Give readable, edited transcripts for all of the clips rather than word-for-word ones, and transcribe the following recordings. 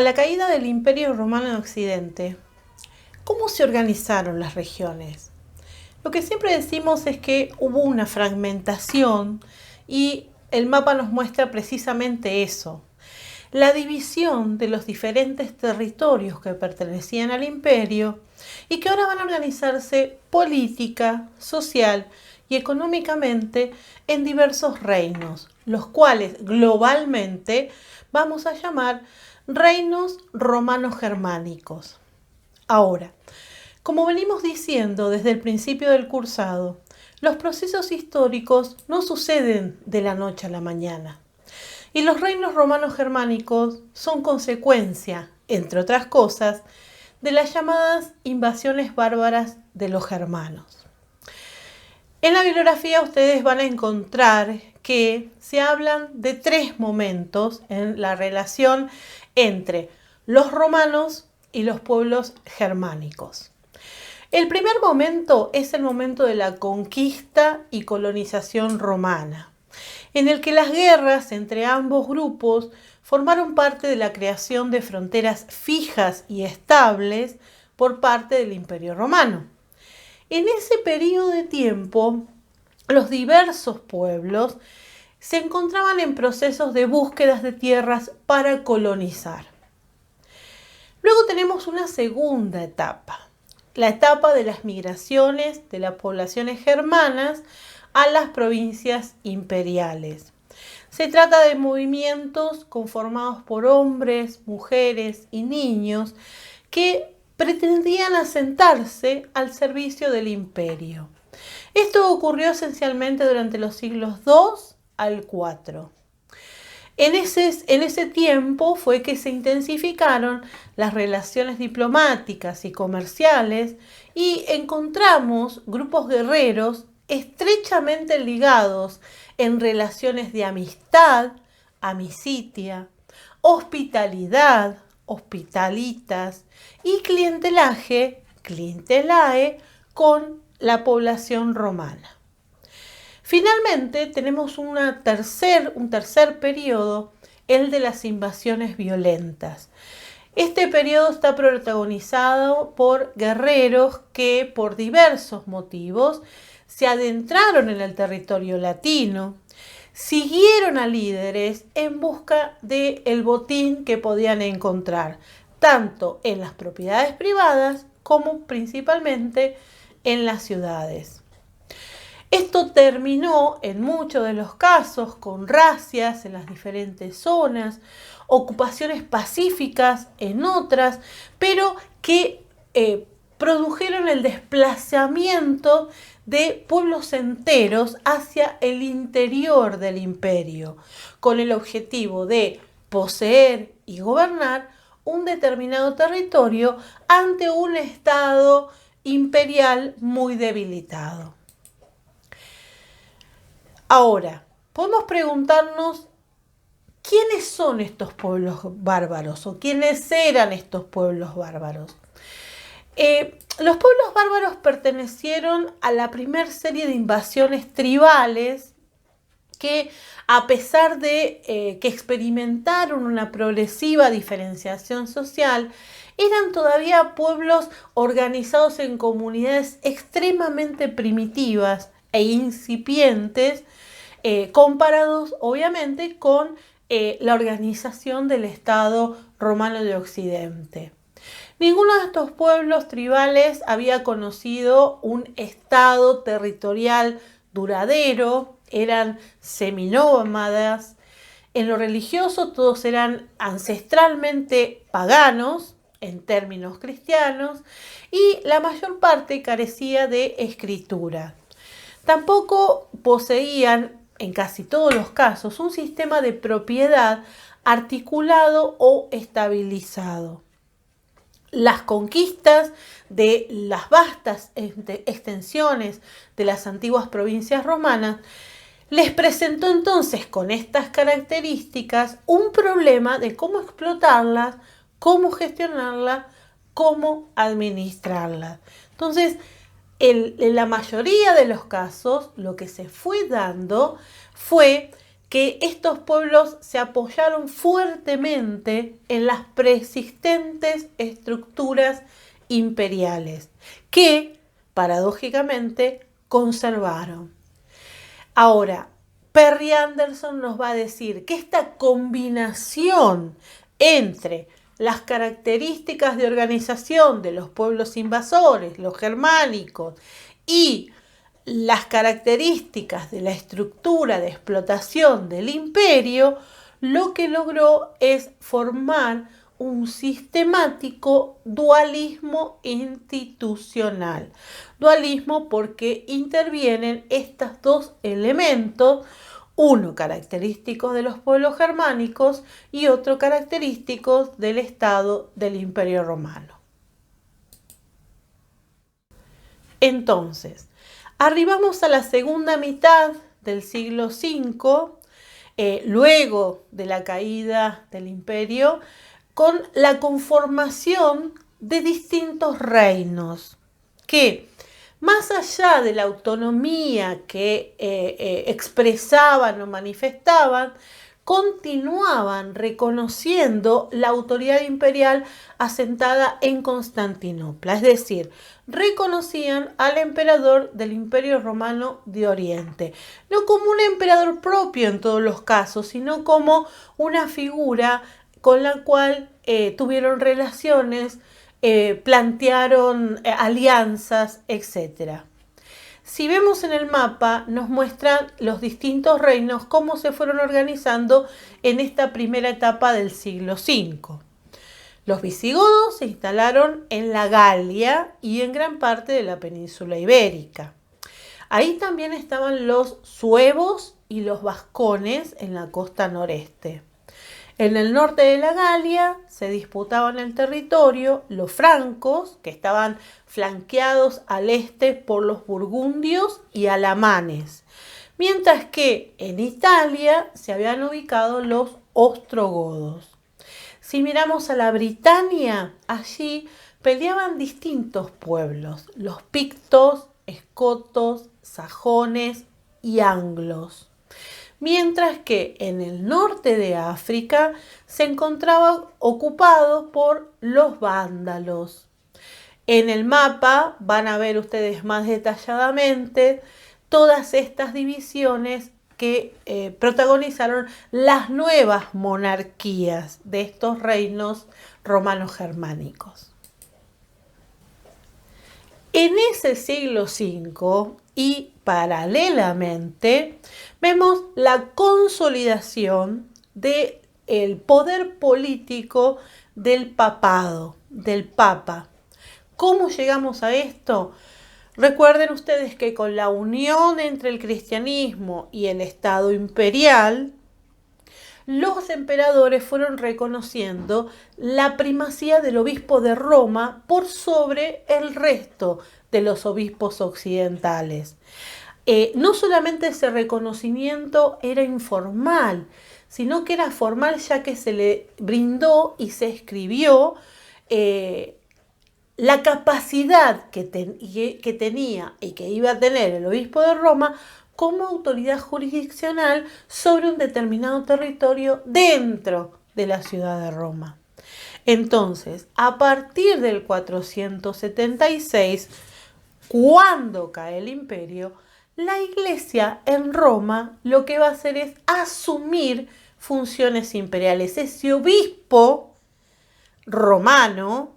la caída del Imperio Romano en Occidente, ¿cómo se organizaron las regiones? Lo que siempre decimos es que hubo una fragmentación y el mapa nos muestra precisamente eso. La división de los diferentes territorios que pertenecían al imperio y que ahora van a organizarse política, social y económicamente en diversos reinos, los cuales globalmente vamos a llamar reinos romanos germánicos. Ahora, como venimos diciendo desde el principio del cursado, los procesos históricos no suceden de la noche a la mañana. Y los reinos romanos germánicos son consecuencia, entre otras cosas, de las llamadas invasiones bárbaras de los germanos. En la bibliografía ustedes van a encontrar que se hablan de 3 momentos en la relación entre los romanos y los pueblos germánicos. El primer momento es el momento de la conquista y colonización romana, en el que las guerras entre ambos grupos formaron parte de la creación de fronteras fijas y estables por parte del Imperio Romano. En ese periodo de tiempo, los diversos pueblos se encontraban en procesos de búsquedas de tierras para colonizar. Luego tenemos una segunda etapa, la etapa de las migraciones de las poblaciones germanas a las provincias imperiales. Se trata de movimientos conformados por hombres, mujeres y niños que pretendían asentarse al servicio del imperio. Esto ocurrió esencialmente durante los siglos II al IV. En ese tiempo fue que se intensificaron las relaciones diplomáticas y comerciales y encontramos grupos guerreros estrechamente ligados en relaciones de amistad, amicitia, hospitalidad, hospitalitas y clientelaje, clientelae, con la población romana. Finalmente tenemos un tercer periodo, el de las invasiones violentas. Este periodo está protagonizado por guerreros que por diversos motivos se adentraron en el territorio latino, siguieron a líderes en busca del botín que podían encontrar, tanto en las propiedades privadas como principalmente en las ciudades. Esto terminó en muchos de los casos con razias en las diferentes zonas, ocupaciones pacíficas en otras, pero que produjeron el desplazamiento de pueblos enteros hacia el interior del imperio, con el objetivo de poseer y gobernar un determinado territorio ante un estado imperial muy debilitado. Ahora, podemos preguntarnos quiénes son estos pueblos bárbaros o quiénes eran estos pueblos bárbaros. Los pueblos bárbaros pertenecieron a la primera serie de invasiones tribales que, a pesar de que experimentaron una progresiva diferenciación social, eran todavía pueblos organizados en comunidades extremadamente primitivas e incipientes, comparados obviamente con la organización del Estado romano de Occidente. Ninguno de estos pueblos tribales había conocido un estado territorial duradero, eran seminómadas. En lo religioso todos eran ancestralmente paganos, en términos cristianos, y la mayor parte carecía de escritura. Tampoco poseían, en casi todos los casos, un sistema de propiedad articulado o estabilizado. Las conquistas de las vastas extensiones de las antiguas provincias romanas les presentó entonces con estas características un problema de cómo explotarlas, cómo gestionarlas, cómo administrarlas. Entonces, en la mayoría de los casos, lo que se fue dando fue que estos pueblos se apoyaron fuertemente en las persistentes estructuras imperiales que, paradójicamente, conservaron. Ahora, Perry Anderson nos va a decir que esta combinación entre las características de organización de los pueblos invasores, los germánicos, y las características de la estructura de explotación del imperio, lo que logró es formar un sistemático dualismo institucional. Dualismo porque intervienen estos dos elementos, uno característico de los pueblos germánicos y otro característico del Estado del Imperio Romano. Entonces, arribamos a la segunda mitad del siglo V, luego de la caída del imperio, con la conformación de distintos reinos que, más allá de la autonomía que expresaban o manifestaban, continuaban reconociendo la autoridad imperial asentada en Constantinopla, es decir, reconocían al emperador del Imperio Romano de Oriente, no como un emperador propio en todos los casos, sino como una figura con la cual tuvieron relaciones, plantearon alianzas, etc. Si vemos en el mapa, nos muestran los distintos reinos, cómo se fueron organizando en esta primera etapa del siglo V. Los visigodos se instalaron en la Galia y en gran parte de la península ibérica. Ahí también estaban los suevos y los vascones en la costa noreste. En el norte de la Galia se disputaban el territorio los francos, que estaban flanqueados al este por los burgundios y alamanes, mientras que en Italia se habían ubicado los ostrogodos. Si miramos a la Britania, allí peleaban distintos pueblos, los pictos, escotos, sajones y anglos. Mientras que en el norte de África se encontraban ocupados por los vándalos. En el mapa van a ver ustedes más detalladamente todas estas divisiones que protagonizaron las nuevas monarquías de estos reinos romanos-germánicos. En ese siglo V y paralelamente vemos la consolidación del poder político del papado, del papa. ¿Cómo llegamos a esto? Recuerden ustedes que con la unión entre el cristianismo y el Estado imperial, los emperadores fueron reconociendo la primacía del obispo de Roma por sobre el resto de los obispos occidentales. No solamente ese reconocimiento era informal, sino que era formal, ya que se le brindó y se escribió la capacidad que tenía y que iba a tener el obispo de Roma como autoridad jurisdiccional sobre un determinado territorio dentro de la ciudad de Roma. Entonces, a partir del 476, cuando cae el imperio, la Iglesia en Roma lo que va a hacer es asumir funciones imperiales. Ese obispo romano,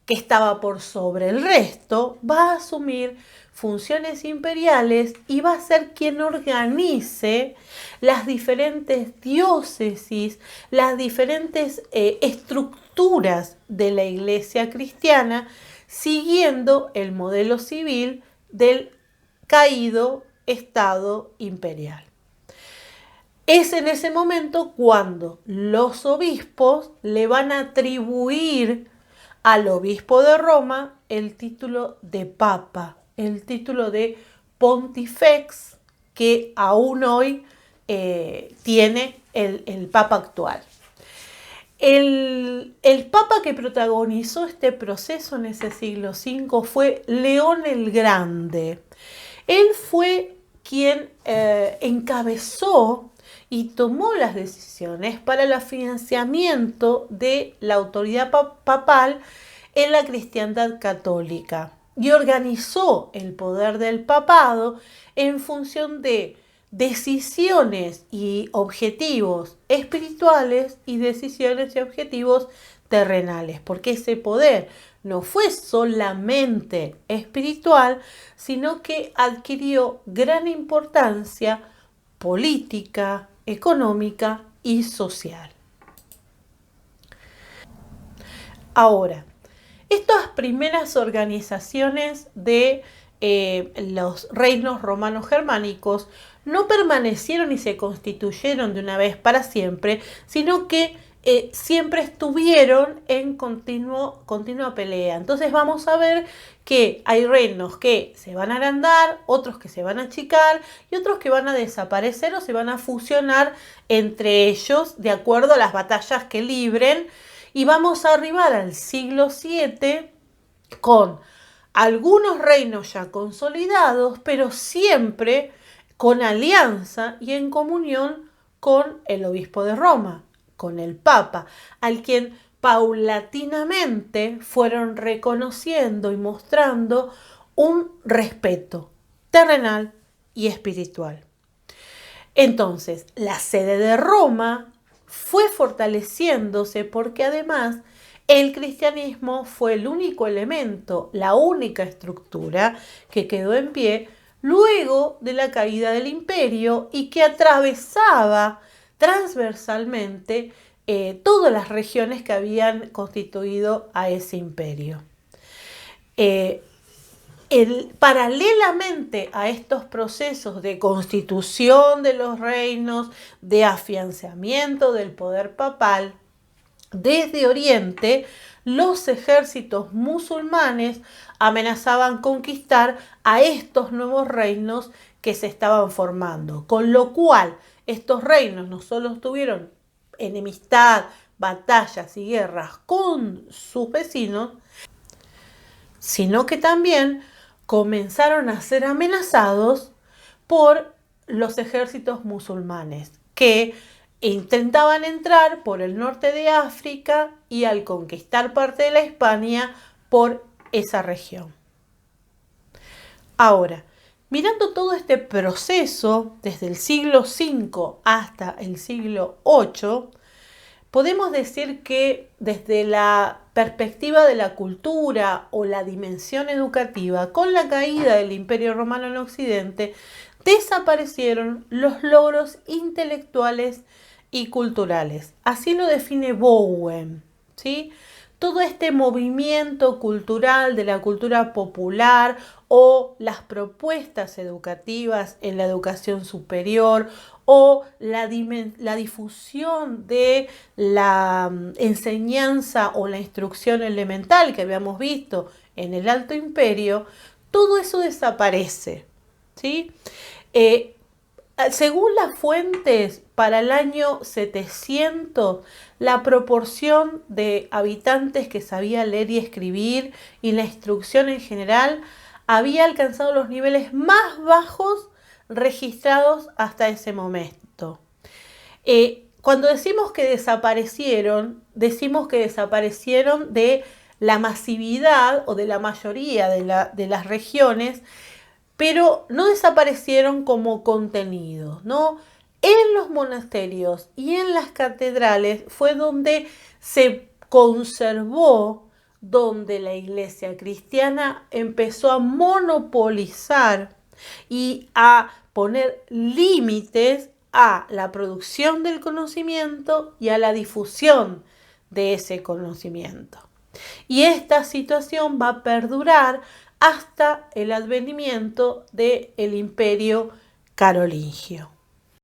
que estaba por sobre el resto, va a asumir funciones imperiales y va a ser quien organice las diferentes diócesis, las diferentes estructuras de la Iglesia cristiana, siguiendo el modelo civil del caído Estado imperial. Es en ese momento cuando los obispos le van a atribuir al obispo de Roma el título de papa, el título de pontifex que aún hoy tiene el papa actual. El papa que protagonizó este proceso en ese siglo V fue León el Grande. Él fue quien encabezó y tomó las decisiones para el financiamiento de la autoridad papal en la cristiandad católica y organizó el poder del papado en función de decisiones y objetivos espirituales y decisiones y objetivos terrenales, porque ese poder no fue solamente espiritual, sino que adquirió gran importancia política, económica y social. Ahora, estas primeras organizaciones de los reinos romanos germánicos no permanecieron y se constituyeron de una vez para siempre, sino que siempre estuvieron en continua pelea. Entonces vamos a ver que hay reinos que se van a agrandar, otros que se van a achicar y otros que van a desaparecer o se van a fusionar entre ellos de acuerdo a las batallas que libren. Y vamos a arribar al siglo VII con algunos reinos ya consolidados, pero siempre con alianza y en comunión con el obispo de Roma, con el Papa, al quien paulatinamente fueron reconociendo y mostrando un respeto terrenal y espiritual. Entonces, la sede de Roma fue fortaleciéndose porque además el cristianismo fue el único elemento, la única estructura que quedó en pie luego de la caída del imperio y que atravesaba transversalmente todas las regiones que habían constituido a ese imperio. Paralelamente a estos procesos de constitución de los reinos, de afianzamiento del poder papal, desde Oriente, los ejércitos musulmanes amenazaban conquistar a estos nuevos reinos que se estaban formando, con lo cual estos reinos no solo tuvieron enemistad, batallas y guerras con sus vecinos, sino que también comenzaron a ser amenazados por los ejércitos musulmanes que intentaban entrar por el norte de África y al conquistar parte de la Hispania por esa región. Ahora, mirando todo este proceso desde el siglo V hasta el siglo VIII, podemos decir que desde la perspectiva de la cultura o la dimensión educativa, con la caída del Imperio Romano en Occidente, desaparecieron los logros intelectuales y culturales. Así lo define Bowen, ¿sí? Todo este movimiento cultural de la cultura popular o las propuestas educativas en la educación superior o la difusión de la enseñanza o la instrucción elemental que habíamos visto en el Alto Imperio, todo eso desaparece, ¿sí? Según las fuentes, para el año 700, la proporción de habitantes que sabía leer y escribir y la instrucción en general había alcanzado los niveles más bajos registrados hasta ese momento. Cuando decimos que desaparecieron de la masividad o de la mayoría de las regiones, pero no desaparecieron como contenido, ¿no? En los monasterios y en las catedrales fue donde se conservó, donde la iglesia cristiana empezó a monopolizar y a poner límites a la producción del conocimiento y a la difusión de ese conocimiento. Y esta situación va a perdurar hasta el advenimiento del Imperio carolingio.